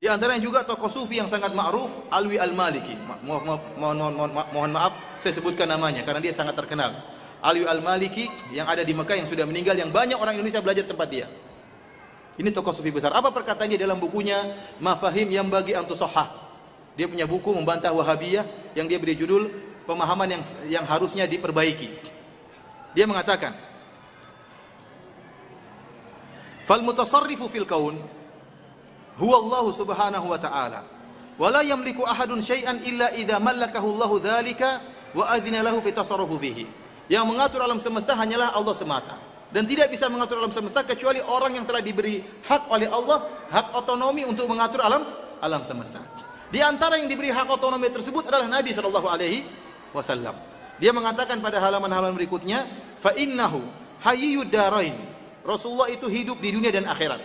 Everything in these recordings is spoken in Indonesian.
Di antaranya juga tokoh sufi yang sangat ma'ruf, Alwi Al-Maliki. Mohon maaf saya sebutkan namanya karena dia sangat terkenal. Alwi Al-Maliki yang ada di Mekah, yang sudah meninggal, yang banyak orang Indonesia belajar tempat dia. Ini tokoh sufi besar. Apa perkataan dia dalam bukunya Mafahim yang bagi Antusahah? Dia punya buku membantah Wahabiyah yang dia beri judul Pemahaman yang harusnya diperbaiki. Dia mengatakan, "Fal mutasarrifu fil kaun huwa Allah subhanahu wa ta'ala wa la yamliku ahadun syai'an illa idza mallakahu Allah dzalika wa adzina lahu fi tasarrufi fihi." Yang mengatur alam semesta hanyalah Allah semata, dan tidak bisa mengatur alam semesta kecuali orang yang telah diberi hak oleh Allah, hak otonomi untuk mengatur alam semesta. Di antara yang diberi hak otonomi tersebut adalah Nabi sallallahu alaihi wasallam. Dia mengatakan pada halaman-halaman berikutnya, fa innahu hayyud darain. Rasulullah itu hidup di dunia dan akhirat.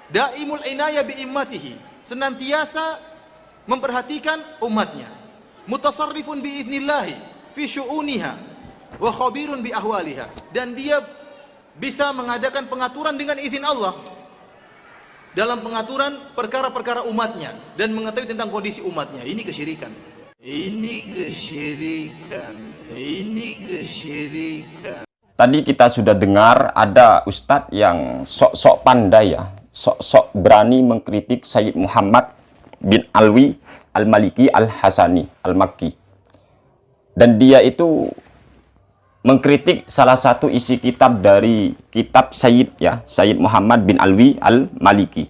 Daimul inayah bi immatihi, senantiasa memperhatikan umatnya. Mutasarrifun bi idznillah fi syu'uniha wa khabirun bi ahwaliha, dan dia bisa mengadakan pengaturan dengan izin Allah dalam pengaturan perkara-perkara umatnya dan mengetahui tentang kondisi umatnya. Ini kesyirikan. Ini kesyirikan. Ini kesyirikan. Tadi kita sudah dengar ada ustadz yang sok-sok pandai ya, sok-sok berani mengkritik Sayyid Muhammad bin Alwi Al-Maliki Al-Hasani Al-Makki. Dan dia itu mengkritik salah satu isi kitab dari kitab Sayyid ya, Sayyid Muhammad bin Alwi Al-Maliki.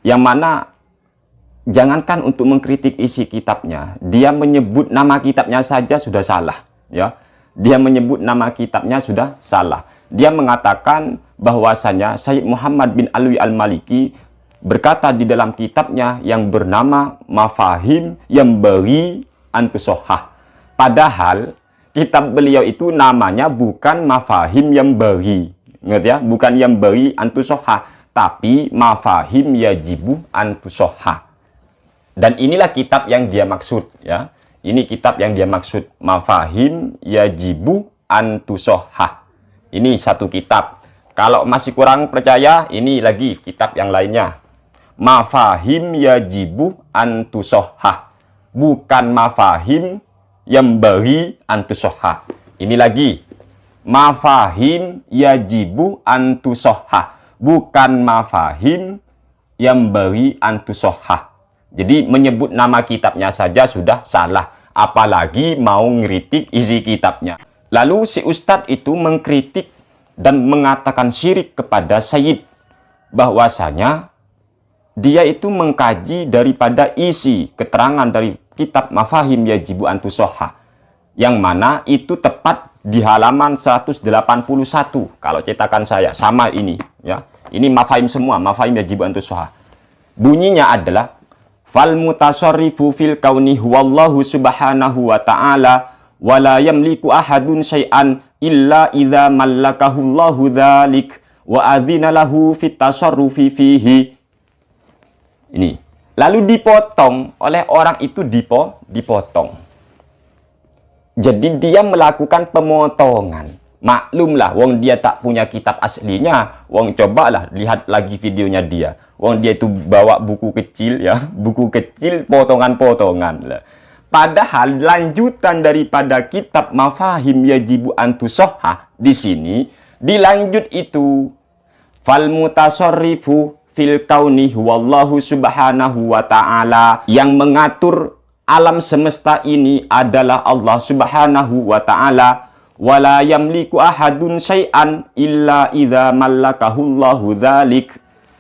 Yang mana jangankan untuk mengkritik isi kitabnya, dia menyebut nama kitabnya saja sudah salah ya. Dia menyebut nama kitabnya sudah salah. Dia mengatakan bahwasanya Sayyid Muhammad bin Alwi Al-Maliki berkata di dalam kitabnya yang bernama Mafahim yang bagi Antusahah. Padahal kitab beliau itu namanya bukan Mafahim yang bagi, ingat ya, bukan yang bagi Antusahah, tapi Mafahim yajibu Antusahah. Dan inilah kitab yang dia maksud ya. Ini kitab yang dia maksud, Mafahim yajibu Antusahah. Ini satu kitab. Kalau masih kurang percaya, ini lagi kitab yang lainnya. Mafahim yajibu Antusahah, bukan Mafahim yang bagi Antusahah. Ini lagi, Mafahim yajibu Antusahah, bukan Mafahim yang bagi Antusahah. Jadi menyebut nama kitabnya saja sudah salah, apalagi mau ngeritik isi kitabnya. Lalu si ustadz itu mengkritik dan mengatakan syirik kepada Sayyid, bahwasanya dia itu mengkaji daripada isi keterangan dari kitab Mafahim yajibu Antusahah, yang mana itu tepat di halaman 181 kalau cetakan saya, sama ini ya. Ini Mafahim semua, Mafahim yajibu Antusahah. Bunyinya adalah fal mutasarrifu fil kauni huwallahu subhanahu wa ta'ala wa la yamliku ahadun syai'an illa idza mallakahu Allahu dzalik wa adzina lahu fit tasarrufi fihi. Ini lalu dipotong oleh orang itu, dipotong. Jadi dia melakukan pemotongan. Maklumlah wong dia tak punya kitab aslinya. Wong cobalah lihat lagi videonya dia. Wong dia itu bawa buku kecil ya, buku kecil potongan-potongan lah. Padahal lanjutan daripada kitab Mafahim yajibu Antusahah di sini dilanjut itu fal mutasarrifu fil kauni huwallahu subhanahu wa ta'ala, yang mengatur alam semesta ini adalah Allah subhanahu wa ta'ala. Wala yamliku ahadun syai'an illa idza mallakahu Allahu dzalik,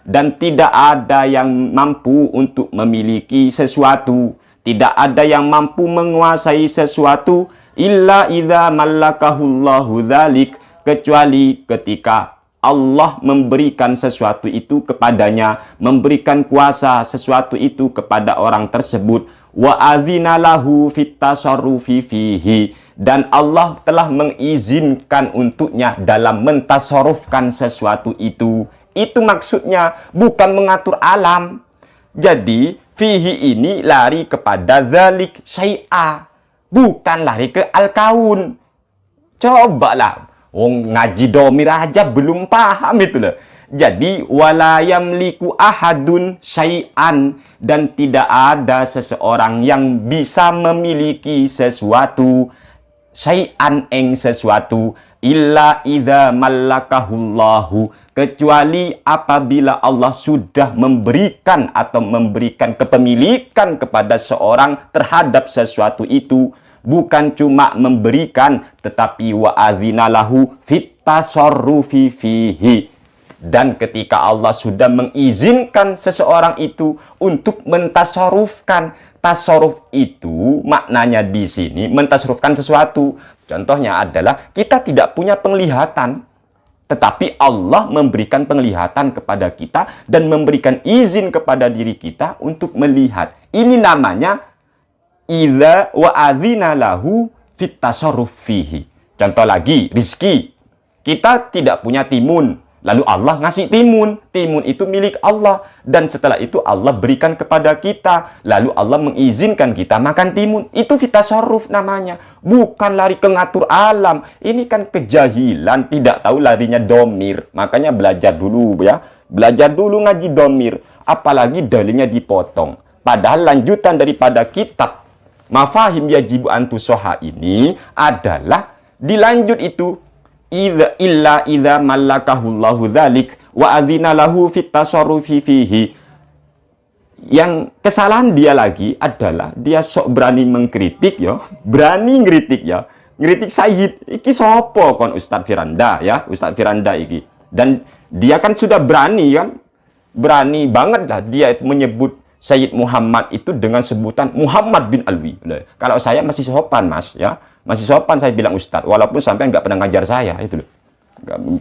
dan tidak ada yang mampu untuk memiliki sesuatu, tidak ada yang mampu menguasai sesuatu illa idza mallakahu Allahu dzalik, kecuali ketika Allah memberikan sesuatu itu kepadanya, memberikan kuasa sesuatu itu kepada orang tersebut. Wa adzina lahu fit tasarrufi fihi, dan Allah telah mengizinkan untuknya dalam mentasarrufkan sesuatu itu. Itu maksudnya, bukan mengatur alam. Jadi fihi ini lari kepada dzalik syai'a, bukan lari ke al-kaun. Cobalah, wong ngaji domir aja belum paham itu loh. Jadi wala yamliku ahadun syai'an, dan tidak ada seseorang yang bisa memiliki sesuatu, syai'an ing sesuatu, illa idza mallakahullahu, kecuali apabila Allah sudah memberikan atau memberikan kepemilikan kepada seorang terhadap sesuatu itu. Bukan cuma memberikan, tetapi wa adzinalahu fit tasarrufi fihi. Dan ketika Allah sudah mengizinkan seseorang itu untuk mentasarufkan, tasaruf itu maknanya di sini mentasarufkan sesuatu. Contohnya adalah kita tidak punya penglihatan, tetapi Allah memberikan penglihatan kepada kita dan memberikan izin kepada diri kita untuk melihat. Ini namanya idza wa adzina lahu fit tasarruf fihi. Contoh lagi, rizki. Kita tidak punya timun, lalu Allah ngasih timun. Timun itu milik Allah, dan setelah itu Allah berikan kepada kita, lalu Allah mengizinkan kita makan timun. Itu fit tasarruf namanya, bukan lari ke ngatur alam. Ini kan kejahilan, tidak tahu larinya domir. Makanya belajar dulu ya, belajar dulu ngaji domir, apalagi dalilnya dipotong. Padahal lanjutan daripada kitab Mafahim Yajibu Antusoha ini adalah dilanjut itu illa idza mallakahullahu dzalik wa adzina lahu fit tasarrufi fihi. Yang kesalahan dia lagi adalah dia sok berani mengkritik ya, berani ngritik ya, ngritik Sayyid. Iki sopo kon Ustadz Firanda ya, Ustadz Firanda iki. Dan dia kan sudah berani kan, berani banget lah dia menyebut Sayyid Muhammad itu dengan sebutan Muhammad bin Alwi. Kalau saya masih sopan mas ya, masih sopan saya bilang Ustadz, walaupun sampai nggak pernah ngajar saya itu loh,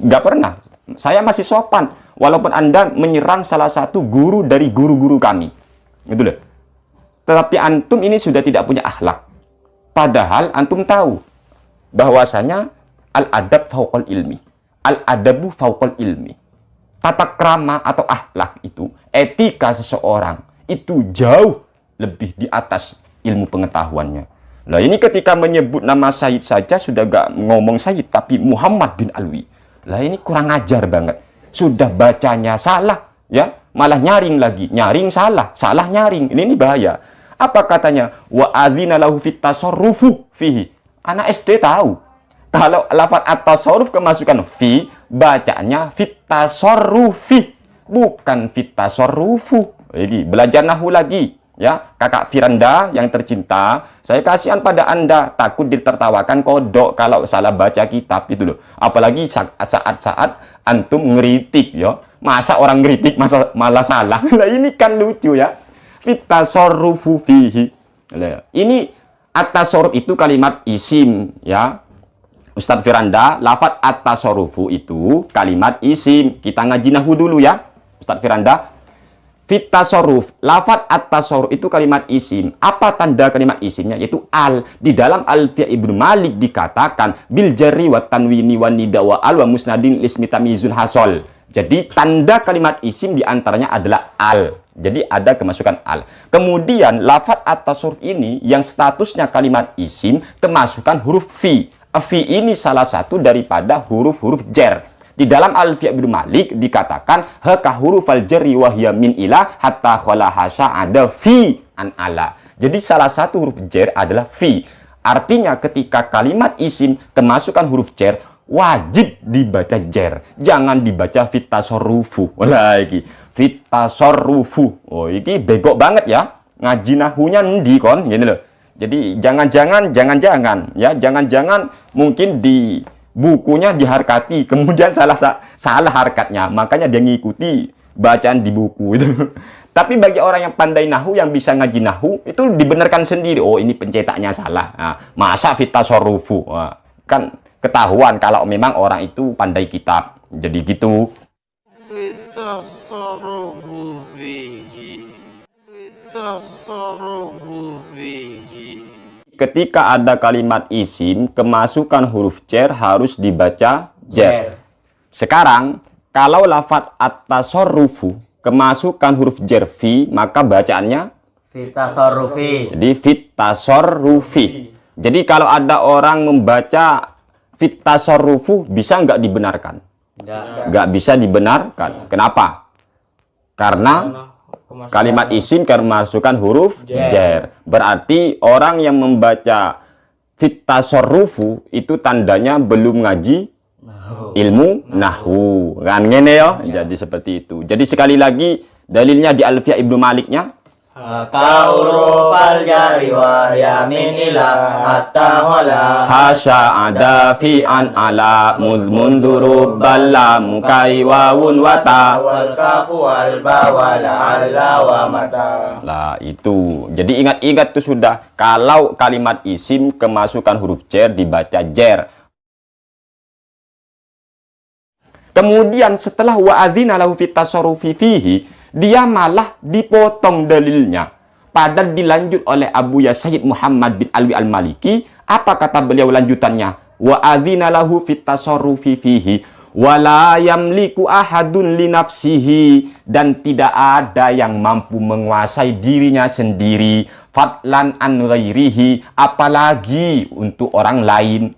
nggak pernah. Saya masih sopan walaupun Anda menyerang salah satu guru dari guru-guru kami, itu loh. Tetapi antum ini sudah tidak punya akhlak. Padahal antum tahu bahwasanya al-adab fauqal ilmi, al-adabu fauqal ilmi. Tata krama atau akhlak itu, etika seseorang itu jauh lebih di atas ilmu pengetahuannya. Nah ini ketika menyebut nama Sayyid saja sudah gak ngomong Sayyid, tapi Muhammad bin Alwi. Lah ini kurang ajar banget. Sudah bacanya salah, ya malah nyaring lagi, nyaring salah, salah nyaring. Ini bahaya. Apa katanya? Wa adzina lahu fit tasarrufu fihi. Anak SD tahu. Kalau lafaz at-tasarruf kemasukan fi, bacanya fit tasarrufi, bukan fit tasarrufu. Jadi belajar nahu lagi ya, kakak Firanda yang tercinta, saya kasihan pada Anda, takut ditertawakan kodok kalau salah baca kitab itu loh. Apalagi saat-saat antum ngeritik ya, masa orang ngeritik masa malah salah. Lah ini kan lucu ya. Fit tasarrufu fihi. Ini at-tasarruf itu kalimat isim ya. Ustadz Firanda, lafaz at-tasarrufu itu kalimat isim. Kita ngaji nahu dulu ya, Ustadz Firanda. Fit tasarruf, lafaz at-tasarruf itu kalimat isim. Apa tanda kalimat isimnya? Yaitu al. Di dalam Alfiya Ibnu Malik dikatakan bil jarri wa tanwini wa nida wa al wa musnadin lismi tamyizun hasol. Jadi tanda kalimat isim diantaranya adalah al. Jadi ada kemasukan al. Kemudian lafaz at-tasarruf ini yang statusnya kalimat isim kemasukan huruf fi. Fi ini salah satu daripada huruf-huruf jar. Di dalam Alfiya Ibnu Malik dikatakan haka hurufal jarri wa hiya min ila hatta khala hasya ada fi an ala. Jadi salah satu huruf jar adalah fi. Artinya ketika kalimat isim kemasukan huruf jar wajib dibaca jar. Jangan dibaca fit tasarrufu. Lagi fit tasarrufu. Oh, ini begok banget ya. Ngaji nahunya ndi kon gitu loh. Jadi jangan-jangan ya, jangan-jangan mungkin di bukunya diharkati, kemudian salah harkatnya, makanya dia ngikuti bacaan di buku itu. Tapi bagi orang yang pandai nahu, yang bisa ngaji nahu, itu dibenarkan sendiri. Oh ini pencetaknya salah. Nah, masa fit tasarrufu? Nah, kan ketahuan kalau memang orang itu pandai kitab. Jadi gitu. Fit tasarrufu fihi. Fit tasarrufu fihi. Ketika ada kalimat isim, kemasukan huruf jar harus dibaca jar. Sekarang, kalau lafaz at-tasarrufu kemasukan huruf jar fi, maka bacaannya fit tasarrufi. Jadi fit tasarrufi. Jadi kalau ada orang membaca fit tasarrufu, bisa nggak dibenarkan? Nggak bisa dibenarkan. Kenapa? Karena kalimat isim kermasukan huruf jer. Berarti orang yang membaca fit tasarrufu itu tandanya belum ngaji ilmu nahwu. Kan ngene ya? Jadi seperti itu. Jadi sekali lagi dalilnya di Alfiyah Ibnu Maliknya hatta hurufal jari wa ya min ila hatta wala hasya ada fi an ala munduru balla mukai wawun wata wal kafu wal ba wal alla wa mata. Lah itu. Jadi ingat-ingat tuh sudah, kalau kalimat isim kemasukan huruf jer dibaca jer. Kemudian setelah wa'adzina lahu fit tasarrufi fihi, dia malah dipotong dalilnya. Padahal dilanjut oleh Abu Ya Sayyid Muhammad bin Alwi Al-Maliki. Apa kata beliau lanjutannya? Wa'adzina lahu fit tasarrufi fihi wala yamliku ahadun li nafsihi, dan tidak ada yang mampu menguasai dirinya sendiri, fadlan an ghairihi, apalagi untuk orang lain.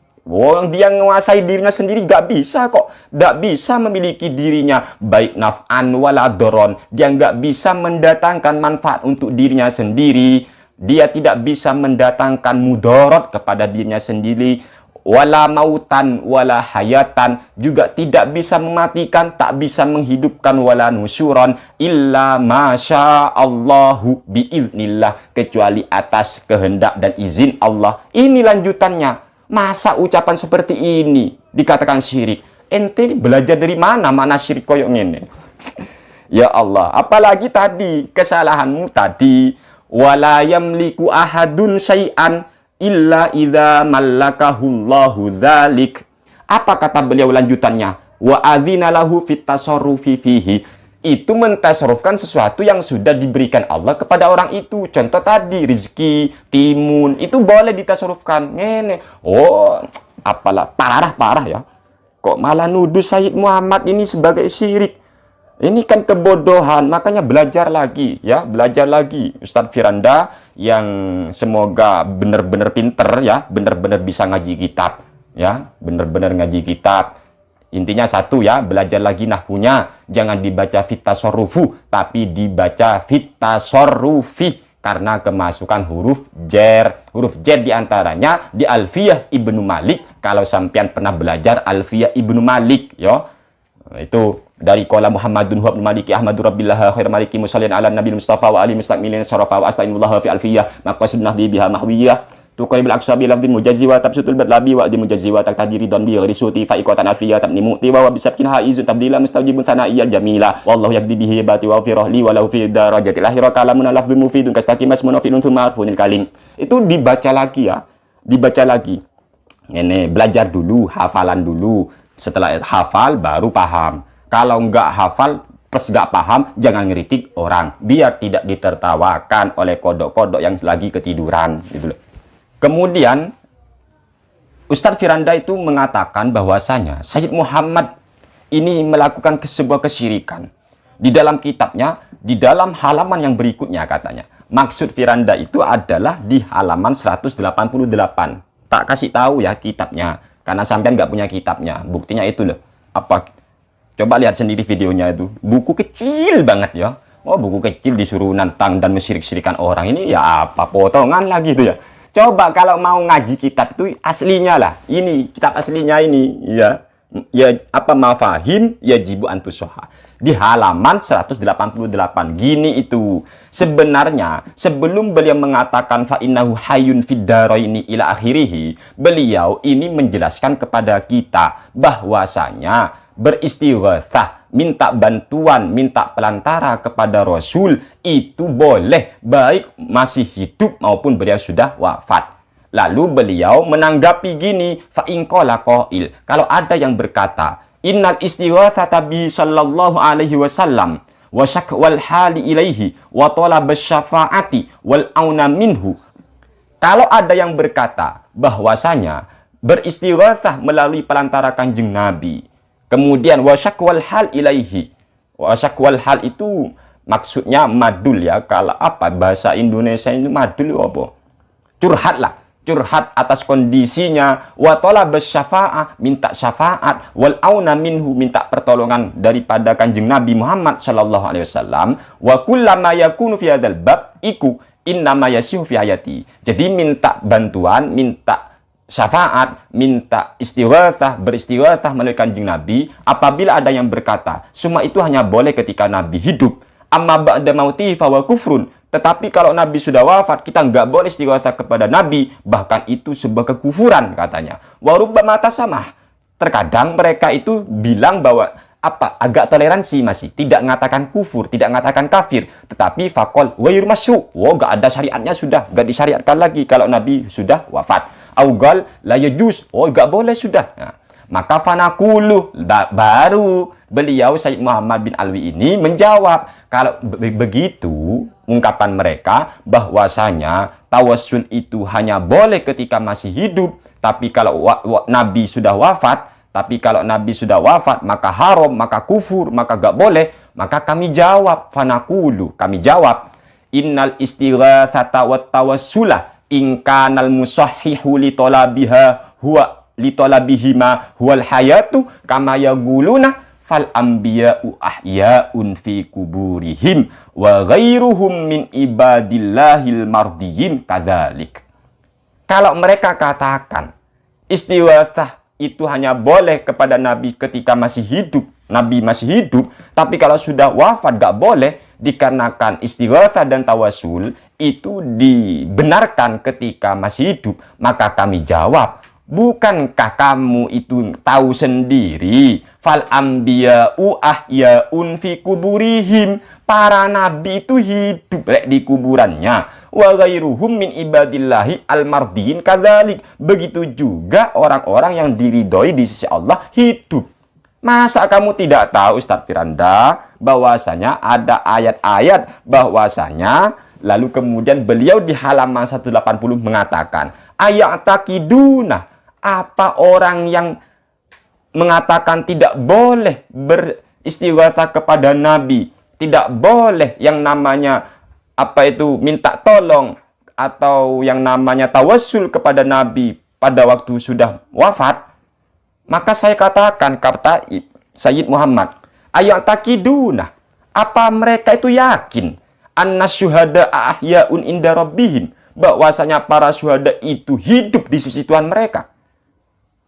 Dia menguasai dirinya sendiri gak bisa kok. Gak bisa memiliki dirinya baik naf'an wala doron. Dia gak bisa mendatangkan manfaat untuk dirinya sendiri. Dia tidak bisa mendatangkan mudorot kepada dirinya sendiri. Wala mautan wala hayatan, juga tidak bisa mematikan, tak bisa menghidupkan, wala nusyuron illa masya Allahu biiznillah, kecuali atas kehendak dan izin Allah. Ini lanjutannya. Masa ucapan seperti ini dikatakan syirik? Ente belajar dari mana syirik koyok ngene? Ya Allah, apalagi tadi kesalahanmu tadi, wala yamliku ahadun syai'an illa idza mallakahullahu dzalik. Apa kata beliau lanjutannya? Wa adzina lahu fit tasarrufi fihi. Itu mentasarrufkan sesuatu yang sudah diberikan Allah kepada orang itu. Contoh tadi rezeki, timun, itu boleh ditasarrufkan. Ngene. Oh, apalah parah ya. Kok malah nuduh Sayyid Muhammad ini sebagai syirik? Ini kan kebodohan. Makanya belajar lagi ya, belajar lagi. Ustadz Firanda yang semoga benar-benar pinter ya, benar-benar bisa ngaji kitab ya, benar-benar ngaji kitab. Intinya satu ya, belajar lagi nahwunya. Jangan dibaca fit tasarrufu, tapi dibaca fit tasarrufi, karena kemasukan huruf jer. Huruf jer diantaranya di Alfiyah Ibnu Malik. Kalau sampean pernah belajar Alfiyah Ibnu Malik, yo. Itu dari qala Muhammadun huwa ibnu Maliki Ahmadu Rabbillah khair maliki musallin ala nabi Mustafa wa ali mustaqmilin syarafa wa astaghfirullah fi alfiyah maqasidna biha mahwiyah tuqribil aqsabi lafdhi mujazzi wa tabsutul badlabi wa di mujazzi wa taqdiri don bi risuti fa iqatan alfiyah tabnimu tiwa wa bisabkin haizun tabdila mustajibun sana'iyal jamila wallahu yakdi bihi bati wa fi rahli wa lahu fi darajatil akhirah kalamun lafdhu mufidun kastaqimas munafidun thumma arfunil kalim. Itu dibaca lagi ya, dibaca lagi. Ini belajar dulu, hafalan dulu. Setelah hafal baru paham. Kalau nggak hafal plus nggak paham, jangan ngeritik orang, biar tidak ditertawakan oleh kodok-kodok yang lagi ketiduran gitu loh. Kemudian Ustadz Firanda itu mengatakan bahwasanya Sayyid Muhammad ini melakukan sebuah kesyirikan. Di dalam kitabnya, di dalam halaman yang berikutnya katanya. Maksud Firanda itu adalah di halaman 188. Tak kasih tahu ya kitabnya, karena sampean nggak punya kitabnya. Buktinya itu loh. Apa? Coba lihat sendiri videonya itu. Buku kecil banget ya. Oh, buku kecil disuruh nantang dan mensirik-sirikan orang. Ini ya apa? Potongan lagi itu ya. Coba kalau mau ngaji kitab itu aslinya lah. Ini kitab aslinya ini ya. Ya apa mafahim ya jibu antusoha. Di halaman 188. Gini itu. Sebenarnya sebelum beliau mengatakan fa innahu hayyun fid daraini ila akhirih, beliau ini menjelaskan kepada kita bahwasanya beristighatsah, minta bantuan, minta pelantara kepada Rasul itu boleh, baik masih hidup maupun beliau sudah wafat. Lalu beliau menanggapi gini, fa in qala qail, kalau ada yang berkata, innal istighatsata bi sallallahu alaihi wasallam wa syakwal hali ilaihi wa talab syafaati wal auna minhu. Kalau ada yang berkata bahwasanya beristighatsah melalui pelantara Kanjeng Nabi, kemudian wasyakwal hal ilaihi. Wasyakwal hal itu maksudnya madul ya. Kalau apa bahasa Indonesia itu madul apa? Curhat lah. curhat atas kondisinya, wa talabas syafa'ah, minta syafaat, wal auna minhu, minta pertolongan daripada Kanjeng Nabi Muhammad sallallahu alaihi wasallam, wa kullama yakunu fi hadzal bab iku innama yasihu fi hayati. Jadi minta bantuan, minta syafaat, minta istighatsah, beristighatsah melalui Kanjeng Nabi apabila ada yang berkata, semua itu hanya boleh ketika Nabi hidup. Amma ba'da mauti fa wa kufrun. Tetapi kalau Nabi sudah wafat, kita nggak boleh istighatsah kepada Nabi, bahkan itu sebuah kekufuran katanya. Wa rubbama tasamah. Terkadang mereka itu bilang bahwa agak toleransi masih, tidak mengatakan kufur, tidak mengatakan kafir, tetapi faqol ghairu masyru'. Nggak ada syariatnya, sudah nggak disyariatkan lagi kalau Nabi sudah wafat. Augal la yajuz. Nggak boleh sudah. Nah, maka fanaqulu, baru beliau Sayyid Muhammad bin Alwi ini menjawab, kalau begitu ungkapan mereka bahwasanya tawassul itu hanya boleh ketika masih hidup, tapi kalau Nabi sudah wafat, maka haram, maka kufur, maka gak boleh. Maka kami jawab, fanaqulu, kami jawab, innal istighatsata wat tawassula in kanal musahhihu li talabiha huwa li talabihima huwal hayatu kama yaquluna fal anbiya'u ahya'un fi kuburihim wa ghairuhum min ibadillahil mardiyyin kadzalik. Kalau mereka katakan istighatsah itu hanya boleh kepada Nabi ketika masih hidup, Nabi masih hidup, tapi kalau sudah wafat gak boleh, dikarenakan istighatsah dan tawasul itu dibenarkan ketika masih hidup, maka kami jawab, bukankah kamu itu tahu sendiri, fal anbiya'u ahya'un fi kuburihim, para nabi itu hidup di kuburannya, wa ghairuhum min ibadillahi al-mardiyin kadzalik, begitu juga orang-orang yang diridhoi di sisi Allah hidup. Masa kamu tidak tahu Ustaz Firanda bahwasanya ada ayat-ayat bahwasanya, lalu kemudian beliau di halaman 180 mengatakan, ayat takiduna, apa orang yang mengatakan tidak boleh beristighatsah kepada Nabi, tidak boleh yang namanya minta tolong atau yang namanya tawassul kepada Nabi pada waktu sudah wafat, maka saya katakan, kata Sayyid Muhammad, ayat takiduna, apa mereka itu yakin anna syuhada ahya'un inda rabbihim, bahwasanya para syuhada itu hidup di sisi Tuhan mereka,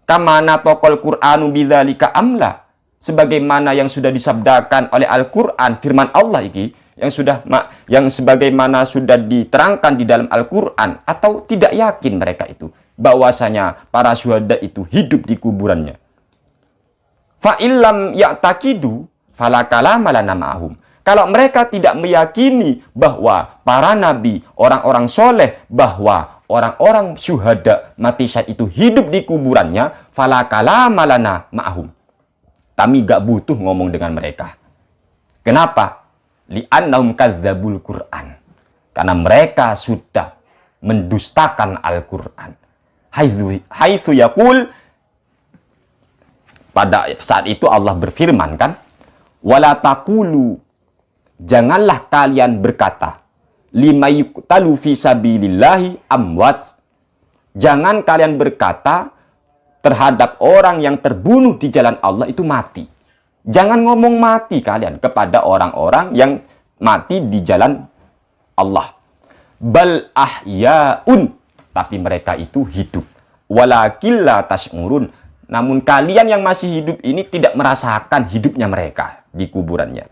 kama nataqal Qur'anu bidzalika amla, sebagaimana yang sudah disabdakan oleh Al-Qur'an, firman Allah ini yang sebagaimana sudah diterangkan di dalam Al-Qur'an, atau tidak yakin mereka itu bahwasanya para syuhada itu hidup di kuburannya. Fa illam ya'taqidu fala kalama lana ma'hum. Kalau mereka tidak meyakini bahwa para nabi, orang-orang soleh, bahwa orang-orang syuhada mati syahid itu hidup di kuburannya, fala kalama lana ma'hum, kami gak butuh ngomong dengan mereka. Kenapa? Li'annahum kadzdzabul Qur'an, karena mereka sudah mendustakan Al-Qur'an. Haitsu yaqul, pada saat itu Allah berfirman kan, wala taqulu, janganlah kalian berkata, lima yuqtalu fi sabilillahi amwat, jangan kalian berkata terhadap orang yang terbunuh di jalan Allah itu mati. Jangan ngomong mati kalian kepada orang-orang yang mati di jalan Allah. Bal ahya'un, tapi mereka itu hidup. Walakin la tash'urun, namun kalian yang masih hidup ini tidak merasakan hidupnya mereka di kuburannya.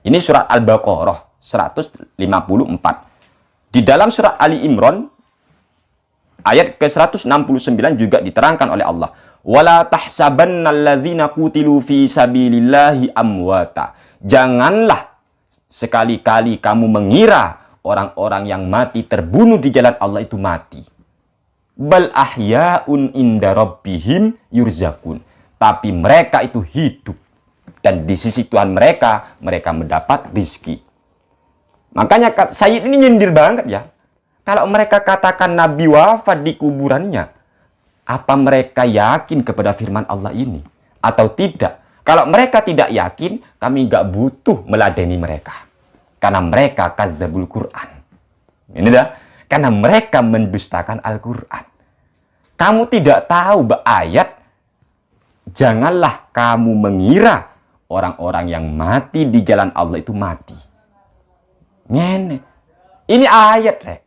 Ini surat Al-Baqarah 154. Di dalam surat Ali Imran ayat ke-169 juga diterangkan oleh Allah, wala tahsabannalladzina qutilu fi sabilillahi amwata, janganlah sekali-kali kamu mengira orang-orang yang mati terbunuh di jalan Allah itu mati. Bal ahya'un inda rabbihim yurzakun, tapi mereka itu hidup dan di sisi Tuhan mereka mendapat rezeki. Makanya Sayyid ini nyindir banget ya. Kalau mereka katakan Nabi wafat di kuburannya, apa mereka yakin kepada firman Allah ini atau tidak? Kalau mereka tidak yakin, kami nggak butuh meladeni mereka, karena mereka kadzdzabul Qur'an. Ini dah. Karena mereka mendustakan Al-Quran. Kamu tidak tahu ayat, janganlah kamu mengira orang-orang yang mati di jalan Allah itu mati. Ngene. Ini ayat, Rek.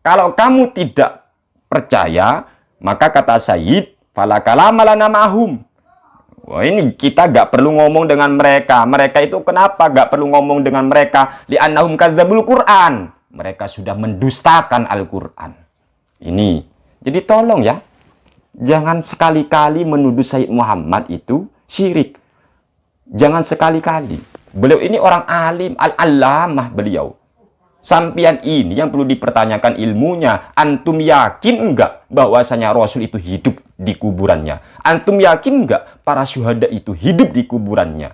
Kalau kamu tidak percaya, maka kata Sayyid, fala kalama lana ma'hum. Wah, ini kita gak perlu ngomong dengan mereka. Mereka itu kenapa gak perlu ngomong dengan mereka? Li'annahum kadzabul Qur'an. Mereka sudah mendustakan Al-Quran. Ini. Jadi tolong ya, jangan sekali-kali menuduh Sayyid Muhammad itu syirik. Jangan sekali-kali. Beliau ini orang alim, al-allamah beliau. Sampian ini yang perlu dipertanyakan ilmunya. Antum yakin enggak bahwasanya Rasul itu hidup di kuburannya? Antum yakin enggak para syuhada itu hidup di kuburannya?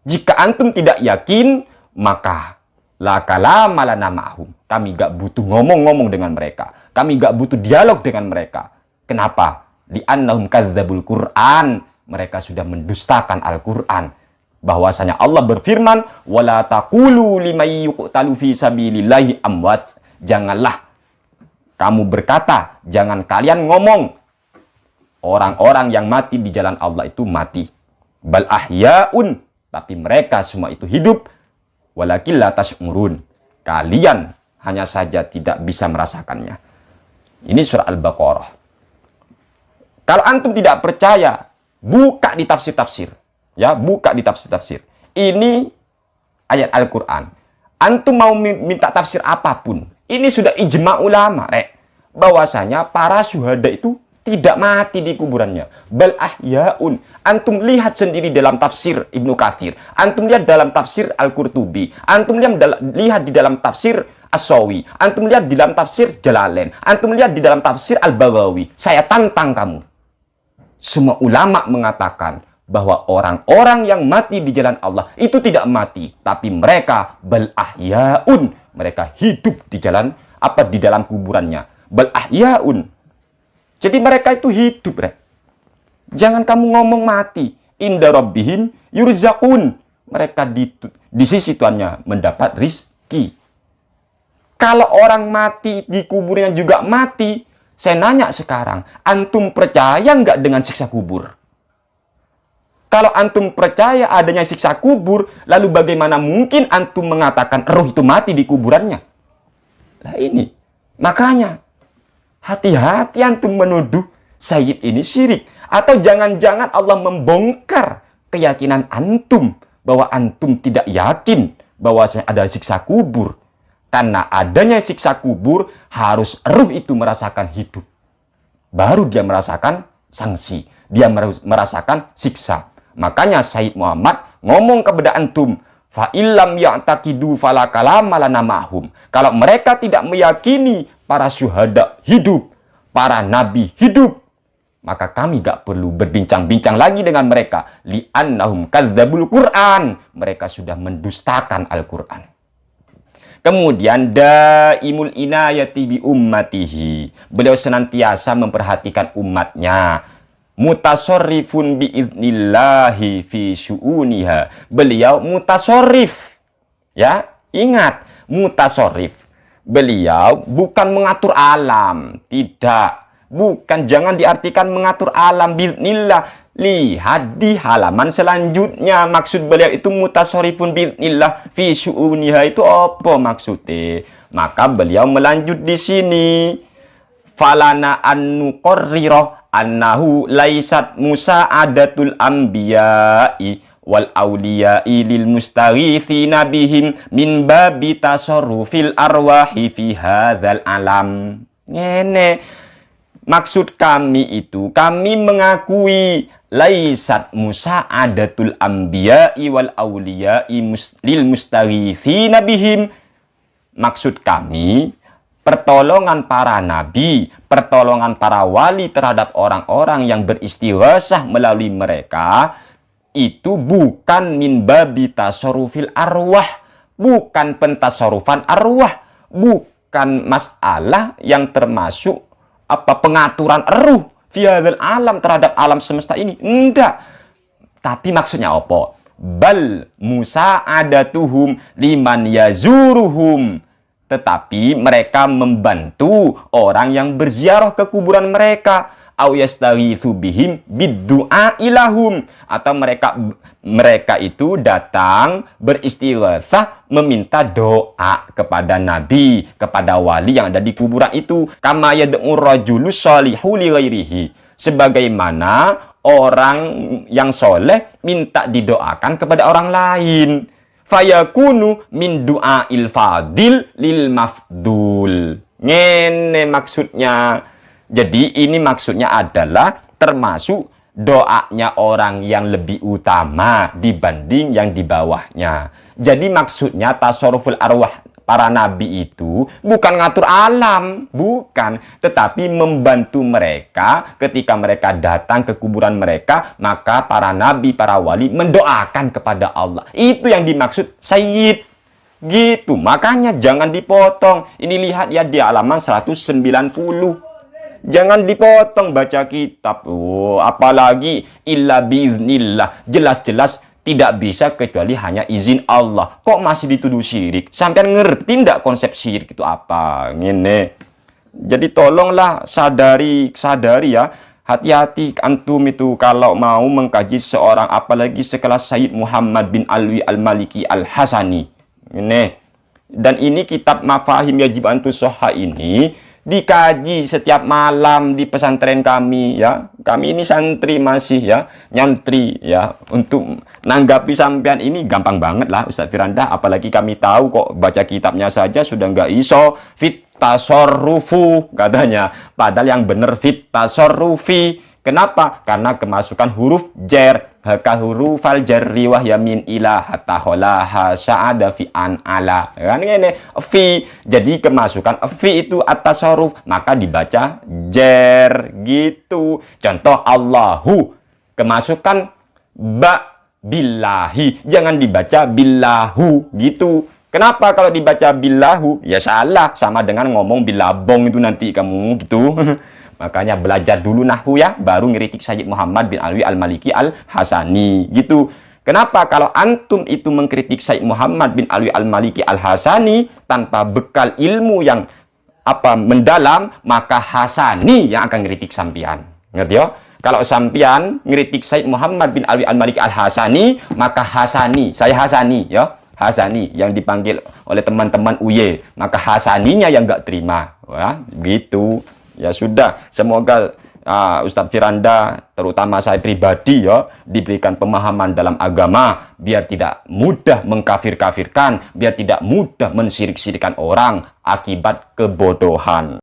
Jika antum tidak yakin, maka la kalama lana ma'hum. Kami enggak butuh ngomong-ngomong dengan mereka. Kami enggak butuh dialog dengan mereka. Kenapa? Li'annahum kadzabul Qur'an. Mereka sudah mendustakan Al-Quran. Bahwasanya Allah berfirman, wala taqulu liman yuqtalu fi sabilillahi amwat. Janganlah kamu berkata, jangan kalian ngomong orang-orang yang mati di jalan Allah itu mati. Bal ahyaun, tapi mereka semua itu hidup. Walakin la tash'urun. Kalian hanya saja tidak bisa merasakannya. Ini surah Al-Baqarah. Kalau antum tidak percaya, buka di tafsir-tafsir. Ya, buka di tafsir-tafsir. Ini ayat Al-Quran. Antum mau minta tafsir apapun, ini sudah ijma ulama, Rek. Bahwasanya para syuhada itu tidak mati di kuburannya. Bal ahyaun. Antum lihat sendiri dalam tafsir Ibnu Katsir. Antum lihat dalam tafsir Al-Qurtubi. Antum lihat di dalam tafsir As-Sawi. Antum lihat di dalam tafsir Jalalain. Antum lihat di dalam tafsir Al-Baghawi. Saya tantang kamu. Semua ulama mengatakan bahwa orang-orang yang mati di jalan Allah itu tidak mati, tapi mereka bal ahyaun, mereka hidup di jalan di dalam kuburannya. Bal ahyaun. Jadi mereka itu hidup, Rek. Jangan kamu ngomong mati. Inda rabbihim yurzaqun. Mereka di sisi Tuhannya mendapat rizki. Kalau orang mati di kuburnya juga mati, saya nanya sekarang, antum percaya nggak dengan siksa kubur? Kalau antum percaya adanya siksa kubur, lalu bagaimana mungkin antum mengatakan roh itu mati di kuburannya? Nah ini, makanya hati-hati antum menuduh Sayyid ini syirik. Atau jangan-jangan Allah membongkar keyakinan antum bahwa antum tidak yakin bahwa ada siksa kubur. Karena adanya siksa kubur, harus roh itu merasakan hidup. Baru dia merasakan sanksi. Dia merasakan siksa. Makanya Sayyid Muhammad ngomong kepada antum, fa illam ya'taqidu fala kalama lana ma'hum. Kalau mereka tidak meyakini para syuhada hidup, para nabi hidup, maka kami gak perlu berbincang-bincang lagi dengan mereka. Li'annahum kadzabul Qur'an. Mereka sudah mendustakan Al-Quran. Kemudian daimul inayati bi ummatihi. Beliau senantiasa memperhatikan umatnya. Mutasorrifun biiznillahi fi syu'uniha. Beliau mutasorrif. Ya, ingat, mutasorrif. Beliau bukan mengatur alam, tidak. Bukan, jangan diartikan mengatur alam biiznillah. Lihat di halaman selanjutnya, maksud beliau itu mutasorrifun biiznillah fi syu'uniha itu apa maksudnya? Maka beliau melanjut di sini. Falana an-nuqarrirah annahu laisat musa'adatul anbiya'i wal awliya'i lil mustaghithina bihim min babi tasarrufil arwahi fi hadzal alam. Ngene. Maksud kami itu, kami mengakui laisat musa'adatul anbiya'i wal awliya'i lil mustaghithina bihim. Maksud kami, pertolongan para nabi, pertolongan para wali terhadap orang-orang yang beristighosah melalui mereka, itu bukan min babi tasarrufil arwah, bukan pentasarufan arwah, bukan masalah yang termasuk pengaturan ruh fi hadzal alam terhadap alam semesta ini. Enggak. Tapi maksudnya apa? Bal musa'adatuhum liman yazuruhum. tetapi mereka membantu orang yang berziarah ke kuburan mereka. Au yastaghitsu bihim biddu'a ilahum, atau mereka itu datang beristighasah meminta doa kepada nabi, kepada wali yang ada di kuburan itu. Kama yad'u rajulus shalihu li ghairihi, sebagaimana orang yang soleh minta didoakan kepada orang lain. Fayakunu min du'ail fadil lil mafdul. Ngene maksudnya. Jadi ini maksudnya adalah termasuk doanya orang yang lebih utama dibanding yang di bawahnya. Jadi maksudnya tasarruful arwah para nabi itu bukan ngatur alam, bukan, tetapi membantu mereka ketika mereka datang ke kuburan mereka, maka para nabi, para wali mendoakan kepada Allah. Itu yang dimaksud sayyid. Gitu, makanya jangan dipotong. Ini lihat ya di halaman 190. Jangan dipotong baca kitab. Oh, apalagi illa biiznillah. Jelas-jelas tidak bisa kecuali hanya izin Allah. Kok masih dituduh syirik? Sampean ngerti ndak konsep syirik itu apa? Ngene. Jadi tolonglah sadari ya. Hati-hati antum itu kalau mau mengkaji seorang, apalagi sekelas Sayyid Muhammad bin Alwi Al-Maliki Al-Hasani. Ini. Dan ini kitab Mafahim Yajib Antus Soha ini dikaji setiap malam di pesantren kami ya. Kami ini santri masih ya, nyantri ya. Untuk nanggapi sampean ini gampang banget lah Ustaz Firanda, apalagi kami tahu kok baca kitabnya saja sudah nggak iso fit tasarrufu katanya, padahal yang bener fit tasarrufi. Kenapa? Karena kemasukan huruf jar, haka hurufal jarri wa yamin ila hatta kholaha sya'ada fi an ala. Kan ini fi. Jadi kemasukan fi itu atas huruf, maka dibaca jar gitu. Contoh Allahu, kemasukan ba billahi, jangan dibaca billahu gitu. Kenapa kalau dibaca billahu? Ya salah, sama dengan ngomong bilabong itu nanti kamu gitu. Makanya belajar dulu nahwu ya, baru ngeritik Sayyid Muhammad bin Alwi Al-Maliki Al-Hasani gitu. Kenapa kalau antum itu mengkritik Sayyid Muhammad bin Alwi Al-Maliki Al-Hasani tanpa bekal ilmu yang mendalam, maka Hasani yang akan ngeritik sampian. Ngerti ya? Kalau sampian ngeritik Sayyid Muhammad bin Alwi Al-Maliki Al-Hasani, maka Hasani, saya Hasani ya. Hasani yang dipanggil oleh teman-teman UY, maka Hasaninya yang nggak terima. Wah, gitu. Ya sudah, semoga Ustadz Firanda, terutama saya pribadi ya, diberikan pemahaman dalam agama, biar tidak mudah mengkafir-kafirkan, biar tidak mudah mensirik-sirikan orang akibat kebodohan.